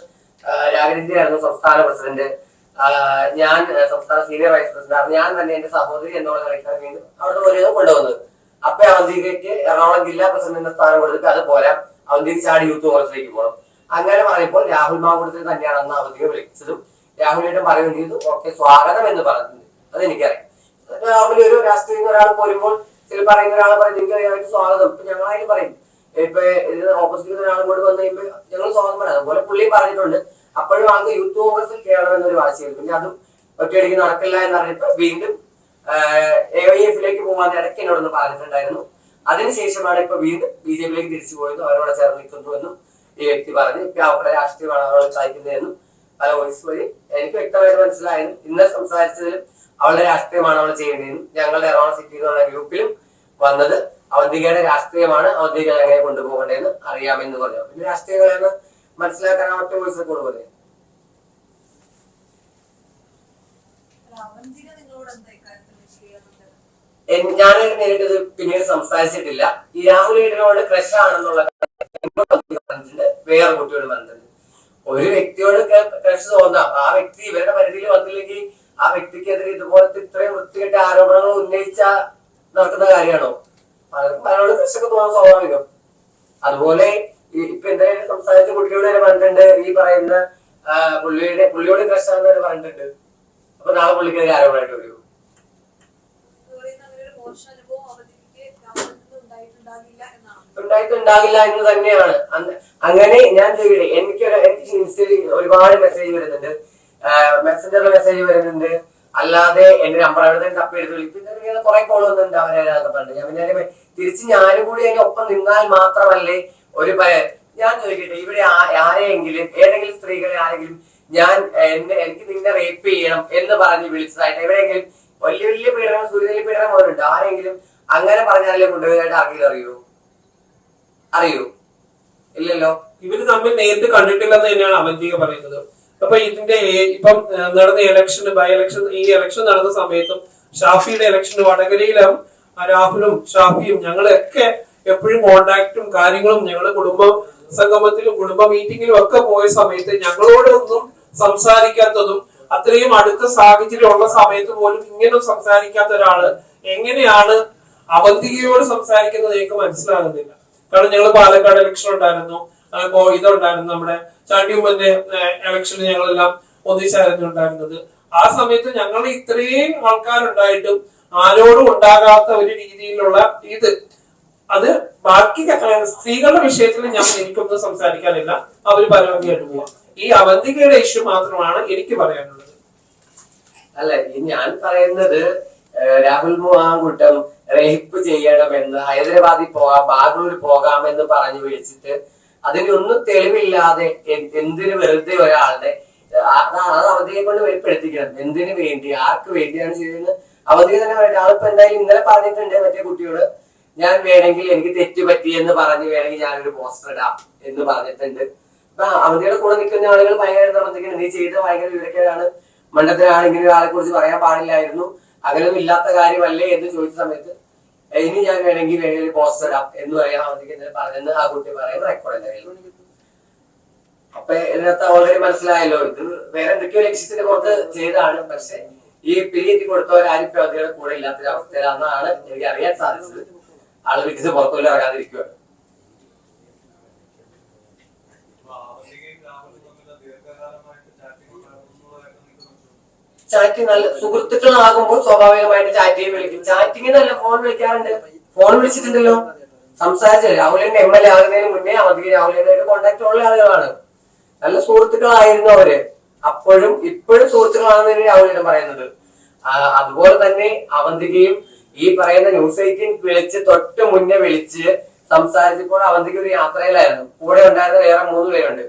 രാഘവൻജി ആയിരുന്നു സംസ്ഥാന പ്രസിഡന്റ്, ഞാൻ സംസ്ഥാന സീനിയർ വൈസ് പ്രസിഡന്റ്. ഞാൻ തന്നെ എന്റെ സഹോദരി എന്നുള്ള നിലയ്ക്കാണ് വീണ്ടും അവിടെ ഒരു കൊണ്ടുവന്നത്. അപ്പൊ അവന്തികയ്ക്ക് എറണാകുളം ജില്ലാ പ്രസിഡന്റിന്റെ സ്ഥാനം കൊടുത്തിട്ട് അത് പോരാ, അവന്തിക ചാടി യൂത്ത് കോൺഗ്രസിലേക്ക് പോകണം. അങ്ങനെ പറഞ്ഞപ്പോൾ രാഹുൽ മാങ്കൂട്ടത്തിൽ തന്നെയാണ് അന്ന് അവന്തിക വിളിച്ചതും രാഹുലിന്റെ പറയുകയും ചെയ്തു. ഓക്കെ സ്വാഗതം എന്ന് പറഞ്ഞിട്ടുണ്ട്, അതെനിക്കറിയാം. രാഹുൽ ഒരു രാഷ്ട്രീയ ഒരാൾ പോരുമ്പോൾ ചില പറയുന്ന ഒരാളെ പറയും എനിക്കറിയാമായിട്ട് സ്വാഗതം. ഇപ്പൊ ഞങ്ങളായാലും പറയും, ഇപ്പൊ ഓപ്പോസിറ്റ് ഒരാൾ കൂടി വന്നു കഴിയുമ്പോൾ ഞങ്ങൾ സ്വാഗതം പറയാം. അതുപോലെ പുള്ളി പറഞ്ഞിട്ടുണ്ട്. അപ്പോഴും ആൾക്ക് യൂത്ത് കോൺഗ്രസിൽ കയറണമെന്നൊരു വാശിയായിരുന്നു. പിന്നെ അതും ഒറ്റയടിക്ക് നടക്കില്ല എന്ന് പറഞ്ഞിട്ട് വീണ്ടും AIF പോകാൻ ഇടയ്ക്ക് എന്നോടൊന്ന് പറഞ്ഞിട്ടുണ്ടായിരുന്നു. അതിനുശേഷമാണ് ഇപ്പൊ വീണ്ടും BJP തിരിച്ചു പോയതും അവരോട് ചേർന്ന് നിൽക്കുന്നുവെന്നും ഈ വ്യക്തി പറഞ്ഞു. ഇപ്പൊ അവരുടെ രാഷ്ട്രീയമാണ് അവരോട് സഹായിക്കുന്നതെന്നും പല വോയിസ് വഴി എനിക്ക് വ്യക്തമായിട്ട് മനസ്സിലായിരുന്നു. ഇന്നലെ സംസാരിച്ചതിലും അവളുടെ രാഷ്ട്രീയമാണ് അവൾ ചെയ്യേണ്ടതെന്നും ഞങ്ങളുടെ എറണാകുളം സിറ്റി എന്നുള്ള ഗ്രൂപ്പിലും വന്നത് അവന്തികയുടെ രാഷ്ട്രീയമാണ്, അവന്തിക എങ്ങനെ കൊണ്ടുപോകേണ്ടതെന്ന് അറിയാമെന്ന് പറഞ്ഞു. പിന്നെ രാഷ്ട്രീയങ്ങളെന്ന് മനസ്സിലാക്കാൻ ഒറ്റ വോയിസ് റെക്കോർഡ് പോലെ ഞാനായിട്ട് നേരിട്ടത് പിന്നീട് സംസാരിച്ചിട്ടില്ല. ഈ രാഹുൽ ഈടനോട് ക്രഷ് ആണെന്നുള്ള പറഞ്ഞിട്ടുണ്ട്, വേറെ കുട്ടിയോട് പറഞ്ഞിട്ടുണ്ട്. ഒരു വ്യക്തിയോട് ക്രഷ് തോന്നാം, ആ വ്യക്തി ഇവരുടെ പരിധിയിൽ വന്നില്ലെങ്കിൽ ആ വ്യക്തിക്കെതിരെ ഇതുപോലത്തെ ഇത്രയും വൃത്തികെട്ട ആരോപണങ്ങൾ ഉന്നയിച്ച നടക്കുന്ന കാര്യമാണോ? പലരോട് ക്രഷൊക്കെ തോന്നാൻ സ്വാഭാവികം. അതുപോലെ ഇപ്പൊ എന്തായാലും സംസാരിച്ച കുട്ടിയോട് തന്നെ പറഞ്ഞിട്ടുണ്ട്, ഈ പറയുന്ന പുള്ളിയോട് ക്രഷ് ആണെന്ന് തന്നെ പറഞ്ഞിട്ടുണ്ട്. അപ്പൊ നാളെ പുള്ളിക്കെതിരെ ആരോപണമായിട്ട് വരും. ഉണ്ടായിട്ടുണ്ടാകില്ല എന്ന് തന്നെയാണ്. അങ്ങനെ ഞാൻ ചോദിക്കട്ടെ, എനിക്ക് ഇൻസ്റ്റയിൽ ഒരുപാട് മെസ്സേജ് വരുന്നുണ്ട്, മെസ്സഞ്ചറിൽ മെസ്സേജ് വരുന്നുണ്ട്, അല്ലാതെ എന്റെ നമ്പർ അവിടെ തപ്പിയെടുത്ത് വിളിക്കുന്ന കുറെ കോൾ വന്നിട്ടുണ്ട്. അവരൊക്കെ പറഞ്ഞിട്ട് ഞാൻ പിന്നെ തിരിച്ച് ഞാനും കൂടി അതിന്റെ ഒപ്പം നിന്നാൽ മാത്രമല്ലേ ഒരു ഞാൻ ചോദിക്കട്ടെ, ഇവിടെ ആരെയെങ്കിലും ഏതെങ്കിലും സ്ത്രീകളെ ആരെങ്കിലും എനിക്ക് നിന്നെ റേപ്പ് ചെയ്യണം എന്ന് പറഞ്ഞ് വിളിച്ചതായിട്ട് എവിടെയെങ്കിലും വലിയ വലിയ പീഡനം സൂര്യനെല്ലി പീഡനം പോലുണ്ട് ആരെങ്കിലും അങ്ങനെ പറഞ്ഞാലേ കൊണ്ടുപോയതായിട്ട് ആർക്കെങ്കിലും അറിയൂ? ഇല്ലല്ലോ. ഇവര് തമ്മിൽ നേരിട്ട് കണ്ടിട്ടില്ലെന്ന് തന്നെയാണ് അവന്തിക പറയുന്നത്. അപ്പൊ ഇതിന്റെ ഇപ്പം നടന്ന ഇലക്ഷൻ ബൈ ഇലക്ഷൻ ഈ ഇലക്ഷൻ നടന്ന സമയത്തും ഷാഫിയുടെ ഇലക്ഷൻ വടകരയിലും രാഹുലും ഷാഫിയും ഞങ്ങളൊക്കെ എപ്പോഴും കോണ്ടാക്റ്റും കാര്യങ്ങളും ഞങ്ങള് കുടുംബ സംഗമത്തിലും കുടുംബ മീറ്റിങ്ങിലും ഒക്കെ പോയ സമയത്ത് ഞങ്ങളോടൊന്നും സംസാരിക്കാത്തതും അത്രയും അടുത്ത സാഹചര്യം ഉള്ള സമയത്ത് പോലും ഇങ്ങനെ സംസാരിക്കാത്ത ഒരാള് എങ്ങനെയാണ് അവന്തികയോട് സംസാരിക്കുന്നത് എനിക്ക് മനസ്സിലാകുന്നില്ല. കാരണം ഞങ്ങൾ പാലക്കാട് ഇലക്ഷൻ ഉണ്ടായിരുന്നു, ഇതുണ്ടായിരുന്നു, നമ്മുടെ ചാണ്ടിയുമ്മന്റെ ഇലക്ഷന് ഞങ്ങളെല്ലാം ഒന്നിച്ചായിരുന്നു ഉണ്ടായിരുന്നത്. ആ സമയത്ത് ഞങ്ങൾ ഇത്രയും ആൾക്കാരുണ്ടായിട്ടും ആരോടും ഉണ്ടാകാത്ത ഒരു രീതിയിലുള്ള അത് ബാക്കി സ്ത്രീകളുടെ വിഷയത്തിൽ എനിക്കൊന്നും സംസാരിക്കാനില്ല, അവര് പരമാവധിയായിട്ട് പോവാം. ഈ അവന്തികയുടെ ഇഷ്യൂ മാത്രമാണ് എനിക്ക് പറയാനുള്ളത്. അല്ല, ഞാൻ പറയുന്നത് രാഹുൽ മാങ്കൂട്ടം റേപ്പ് ചെയ്യണമെന്ന് ഹൈദരാബാദിൽ പോകാം ബാംഗ്ലൂർ പോകാമെന്ന് പറഞ്ഞു വിളിച്ചിട്ട് അതിനൊന്നും തെളിവില്ലാതെ എന്തിനു വെറുതെ ഒരാളുടെ അത് അവധിയെ കൊണ്ട് വെളിപ്പെടുത്തിക്കണം. എന്തിനു വേണ്ടി ആർക്ക് വേണ്ടിയാണ് ചെയ്തതെന്ന് അവധിയെ തന്നെ പറയട്ടെ. ആളിപ്പോ എന്തായാലും ഇന്നലെ പറഞ്ഞിട്ടുണ്ട് മറ്റേ കുട്ടിയോട്, ഞാൻ വേണമെങ്കിൽ എനിക്ക് തെറ്റുപറ്റി എന്ന് പറഞ്ഞ് വേണമെങ്കിൽ ഞാനൊരു പോസ്റ്റർ ഇടാം എന്ന് പറഞ്ഞിട്ടുണ്ട്. അപ്പൊ അവധിയുടെ കൂടെ നിൽക്കുന്ന ആളുകൾ ഭയങ്കര നടന്നിരിക്കുന്നത് നീ ചെയ്ത ഭയങ്കര വിവരക്കേടാണ്, മണ്ഡലത്തിലാണ്, ഇങ്ങനെ ഒരാളെ കുറിച്ച് പറയാൻ പാടില്ലായിരുന്നു, അങ്ങനെയൊന്നും ഇല്ലാത്ത കാര്യമല്ലേ എന്ന് ചോദിച്ച സമയത്ത് ഇനി ഞാൻ വേണമെങ്കിൽ ഒരു പോസ്റ്റർ ഇടാം എന്ന് പറയാൻ അവധിക്ക് പറഞ്ഞെന്ന് ആ കുട്ടി പറയുന്ന റെക്കോർഡ് എന്തായാലും. അപ്പൊ ഇതിനകത്ത് ഓൾറെഡി മനസ്സിലായല്ലോ, ഇത് വേറെ എന്തൊക്കെയോ ലക്ഷ്യത്തിന് പുറത്ത് ചെയ്താണ്. പക്ഷെ ഈ പിരിയേറ്റി കൊടുത്തവരാരും ഇപ്പൊ അവധിയുടെ കൂടെ ഇല്ലാത്തൊരു അവസ്ഥയിലാണെന്നാണ് എനിക്ക് അറിയാൻ സാധിച്ചത്. ആള് വീട്ടിൽ പുറത്തുപോലും ഇറങ്ങാതിരിക്കുകയാണ്. ചാറ്റിങ് നല്ല സുഹൃത്തുക്കളാകുമ്പോൾ സ്വാഭാവികമായിട്ട് ചാറ്റിങ് വിളിക്കും. ചാറ്റിങ്ങിനല്ല ഫോൺ വിളിക്കാറുണ്ട്. ഫോൺ വിളിച്ചിട്ടുണ്ടല്ലോ, സംസാരിച്ചത്. രാഹുലിന്റെ MLA ആകുന്നതിന് മുന്നേ അവധിക്ക് രാഹുലിനായിട്ട് കോണ്ടാക്ട് ഉള്ള ആളുകളാണ്. നല്ല സുഹൃത്തുക്കളായിരുന്നു അവര്. അപ്പോഴും ഇപ്പോഴും സുഹൃത്തുക്കളാണെന്ന് രാഹുലിനെ പറയുന്നത്. അതുപോലെ തന്നെ അവന്തികയും ഈ പറയുന്ന ന്യൂസ് 18 വിളിച്ച് തൊട്ട് മുന്നേ വിളിച്ച് സംസാരിച്ചപ്പോൾ അവന്തിക ഒരു യാത്രയിലായിരുന്നു. കൂടെ ഉണ്ടായിരുന്ന വേറെ 3 പേരുണ്ട്.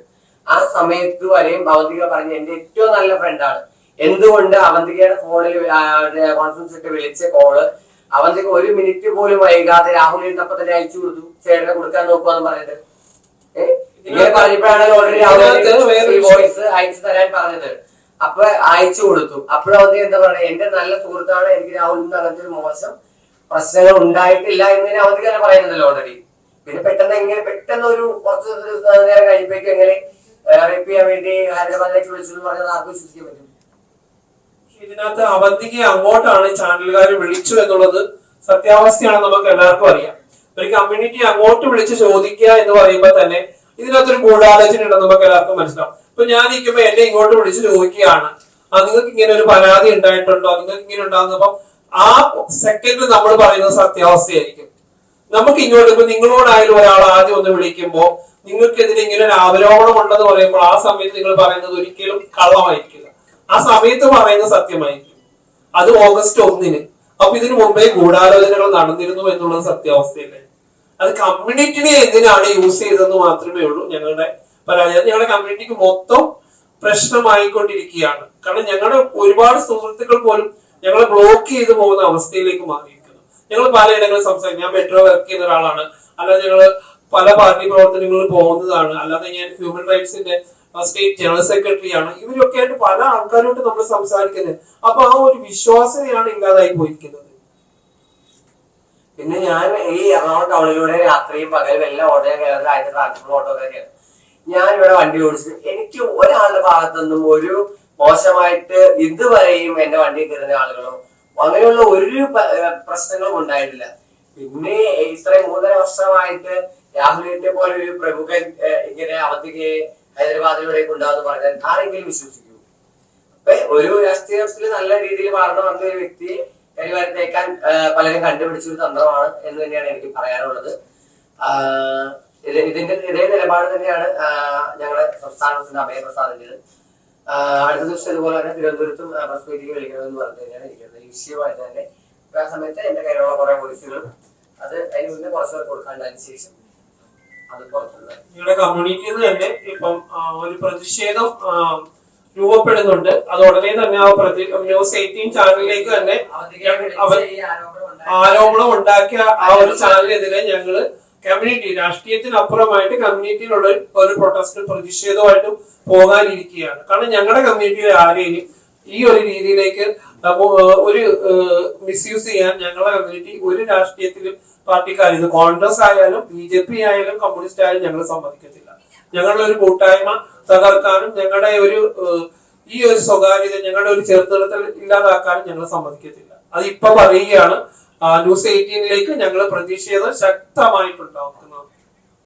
ആ സമയത്ത് വരെയും അവന്തിക പറഞ്ഞ എന്റെ ഏറ്റവും നല്ല ഫ്രണ്ടാണ്. എന്തുകൊണ്ട് അവന്തികയുടെ ഫോണിൽ കോൺഫറൻസ് ഇട്ട് വിളിച്ച കോള് അവന്തിക 1 മിനിറ്റ് പോലും വൈകാതെ രാഹുലിന് അപ്പൊ തന്നെ അയച്ചു കൊടുത്തു. ചേട്ടനെ കൊടുക്കാൻ നോക്കുവാന്ന് പറഞ്ഞിട്ട് ഇങ്ങനെ പറഞ്ഞപ്പോഴാണ് ഓൾറെഡി രാഹുൽ വോയിസ് അയച്ചു തരാൻ പറഞ്ഞത്. അപ്പൊ അയച്ചു കൊടുത്തു. അപ്പോഴവന്തിക എന്താ പറയുക, എന്റെ നല്ല സുഹൃത്താണ്, എനിക്ക് രാഹുലിന് അങ്ങനത്തെ ഒരു മോശം പ്രശ്നങ്ങൾ ഉണ്ടായിട്ടില്ല എന്ന് അവന്തിക തന്നെ പറയുന്നുണ്ടല്ലോ ഓൾറെഡി. പിന്നെ പെട്ടെന്ന് ഒരു കുറച്ച് നേരം കഴിയുമ്പോഴേക്കും എങ്ങനെ റേപ്പ് ചെയ്യാൻ വേണ്ടി ഹൈദരാബാദിലേക്ക് വിളിച്ചെന്ന് പറഞ്ഞത് ആർക്കും വിശ്വസിക്കാൻ പറ്റും? ഇതിനകത്ത് അവന്തിക്ക് അങ്ങോട്ടാണ് ചാനലുകാർ വിളിച്ചു എന്നുള്ളത് സത്യാവസ്ഥയാണ്, നമുക്ക് എല്ലാവർക്കും അറിയാം. ഒരു കമ്മ്യൂണിറ്റി അങ്ങോട്ട് വിളിച്ച് ചോദിക്കുക എന്ന് പറയുമ്പോൾ തന്നെ ഇതിനകത്തൊരു ഗൂഢാലോചന ഉണ്ടെന്ന് നമുക്ക് എല്ലാവർക്കും മനസ്സിലാവും. ഇപ്പൊ ഞാൻ ഇരിക്കുമ്പോ എന്നെ ഇങ്ങോട്ട് വിളിച്ച് ചോദിക്കുകയാണ്, നിങ്ങൾക്ക് ഇങ്ങനെ ഒരു പരാതി ഉണ്ടായിട്ടുണ്ടോ, നിങ്ങൾക്ക് ഇങ്ങനെ ഉണ്ടാകുന്നപ്പോ ആ സെക്കൻഡിൽ നമ്മൾ പറയുന്നത് സത്യാവസ്ഥയായിരിക്കും. നമുക്ക് ഇങ്ങോട്ട് ഇപ്പൊ നിങ്ങളോടായാലും ഒരാൾ ആദ്യം ഒന്ന് വിളിക്കുമ്പോ നിങ്ങൾക്കെതിരെ ഇങ്ങനെ ഒരു ആരോപണം ഉണ്ടെന്ന് പറയുമ്പോൾ ആ സമയത്ത് നിങ്ങൾ പറയുന്നത് ഒരിക്കലും കള്ളമായിരിക്കില്ല. ആ സമയത്ത് പറയുന്നത് സത്യമായിരിക്കും. അത് ഓഗസ്റ്റ് 1-ന്. അപ്പൊ ഇതിനു മുമ്പേ ഗൂഢാലോചനകൾ നടന്നിരുന്നു എന്നുള്ളത് സത്യാവസ്ഥയല്ലേ? അത് കമ്മ്യൂണിറ്റിനെ എന്തിനാണ് യൂസ് ചെയ്തതെന്ന് മാത്രമേ ഉള്ളൂ ഞങ്ങളുടെ പരാതി. ഞങ്ങളുടെ കമ്മ്യൂണിറ്റിക്ക് മൊത്തം പ്രശ്നമായിക്കൊണ്ടിരിക്കുകയാണ്. കാരണം ഞങ്ങളുടെ ഒരുപാട് സുഹൃത്തുക്കൾ പോലും ഞങ്ങളെ ബ്ലോക്ക് ചെയ്തു പോകുന്ന അവസ്ഥയിലേക്ക് മാറിയിരിക്കുന്നു. ഞങ്ങൾ പലയിടങ്ങളിൽ സംസാരിക്കും. ഞാൻ മെട്രോ വർക്ക് ചെയ്യുന്ന ഒരാളാണ്, അല്ലാതെ ഞങ്ങള് പല പാർട്ടി പ്രവർത്തനങ്ങളിൽ പോകുന്നതാണ്, അല്ലാതെ ഞാൻ ഹ്യൂമൻ റൈറ്റ്സിന്റെ സ്റ്റേറ്റ് ജനറൽ സെക്രട്ടറി ആണ്. ഇവരൊക്കെ ആയിട്ട് പല ആൾക്കാരോട്ട് നമ്മൾ സംസാരിക്കുന്നത്. അപ്പൊ ആ ഒരു വിശ്വാസതയാണ് ഇല്ലാതായി പോയിരിക്കുന്നത്. പിന്നെ ഞാൻ ഈ എറണാകുളം ടൗണിലൂടെ രാത്രിയും പകലും എല്ലാം ഓട്ടോ കയറുന്നത് ആയിട്ട് ട്രാൻസ്പോർട്ട് ഓട്ടോക്കാരെയാണ്. ഞാൻ ഇവിടെ വണ്ടി ഓടിച്ചത് എനിക്ക് ഒരാളുടെ ഭാഗത്തുനിന്നും ഒരു മോശമായിട്ട് ഇതുവരെയും എന്റെ വണ്ടിയിൽ കയറുന്ന ആളുകളോ അങ്ങനെയുള്ള ഒരു പ്രശ്നങ്ങളും ഉണ്ടായിട്ടില്ല. പിന്നെ ഇത്രയും 3.5 വർഷമായിട്ട് രാഹുലിന്റെ പോലെ ഒരു പ്രമുഖൻ ഇങ്ങനെ അവധിക്ക് ഹൈദരാബാദിലൂടെ ഉണ്ടാകുന്ന പറഞ്ഞാൽ ആരെങ്കിലും വിശ്വസിക്കൂ? അപ്പൊ ഒരു രാഷ്ട്രീയത്തിൽ നല്ല രീതിയിൽ വളർന്നു വന്ന ഒരു വ്യക്തിയെ കരിവാരത്തേക്കാൻ പലരും കണ്ടുപിടിച്ചൊരു തന്ത്രമാണ് എന്ന് തന്നെയാണ് എനിക്ക് പറയാനുള്ളത്. ഇതേ നിലപാട് തന്നെയാണ് ഞങ്ങളുടെ സംസ്ഥാന പ്രസിഡന്റ് അഭയപ്രസാദിന്റേത്. അടുത്ത ദിവസം ഇതുപോലെ തന്നെ തിരുവനന്തപുരത്തും പ്രസ് മീറ്റിംഗ് വിളിക്കണമെന്ന് പറഞ്ഞു തന്നെയാണ് ഇരിക്കുന്നത്. ഈ വിഷയമായിട്ട് തന്നെ ആ സമയത്ത് എന്റെ കയ്യിലുള്ള കുറെ പോലീസുകളും അത് അതിന് മുന്നേ കുറച്ച് പേർ കൊടുക്കാണ്ടതിന് ശേഷം അത് പുറത്തുള്ള നിങ്ങളുടെ കമ്മ്യൂണിറ്റിയിൽ തന്നെ ഇപ്പം ഒരു പ്രതിഷേധം രൂപപ്പെടുന്നുണ്ട്. അത് ഉടനെ തന്നെ ആ ന്യൂസ് 18 ചാനലിലേക്ക് തന്നെ ആരോപണം ഉണ്ടാക്കിയ ആ ഒരു ചാനലിനെതിരെ ഞങ്ങള് കമ്മ്യൂണിറ്റി രാഷ്ട്രീയത്തിനപ്പുറമായിട്ട് കമ്മ്യൂണിറ്റിയിലുള്ള ഒരു പ്രൊട്ടസ്റ്റ് പ്രതിഷേധമായിട്ടും പോകാനിരിക്കുകയാണ്. കാരണം ഞങ്ങളുടെ കമ്മ്യൂണിറ്റിയിലെ ആരെയും ഈ ഒരു രീതിയിലേക്ക് ഒരു മിസ്യൂസ് ചെയ്യാൻ ഞങ്ങളുടെ കമ്മ്യൂണിറ്റി ഒരു രാഷ്ട്രീയത്തിലും പാർട്ടിക്കാർ, ഇത് കോൺഗ്രസ് ആയാലും BJP ആയാലും കമ്മ്യൂണിസ്റ്റ് ആയാലും ഞങ്ങൾ സമ്മതിക്കത്തില്ല. ഞങ്ങളുടെ ഒരു കൂട്ടായ്മ തകർക്കാനും ഞങ്ങളുടെ ഒരു ഈ ഒരു സ്വകാര്യത, ഞങ്ങളുടെ ഒരു ചേർത്തലത്തിൽ ഇല്ലാതാക്കാനും ഞങ്ങൾ സമ്മതിക്കത്തില്ല. അത് ഇപ്പൊ പറയുകയാണ്. ന്യൂസ് 18ലേക്ക് ഞങ്ങൾ പ്രതിഷേധം ശക്തമായിട്ടുണ്ടാവും.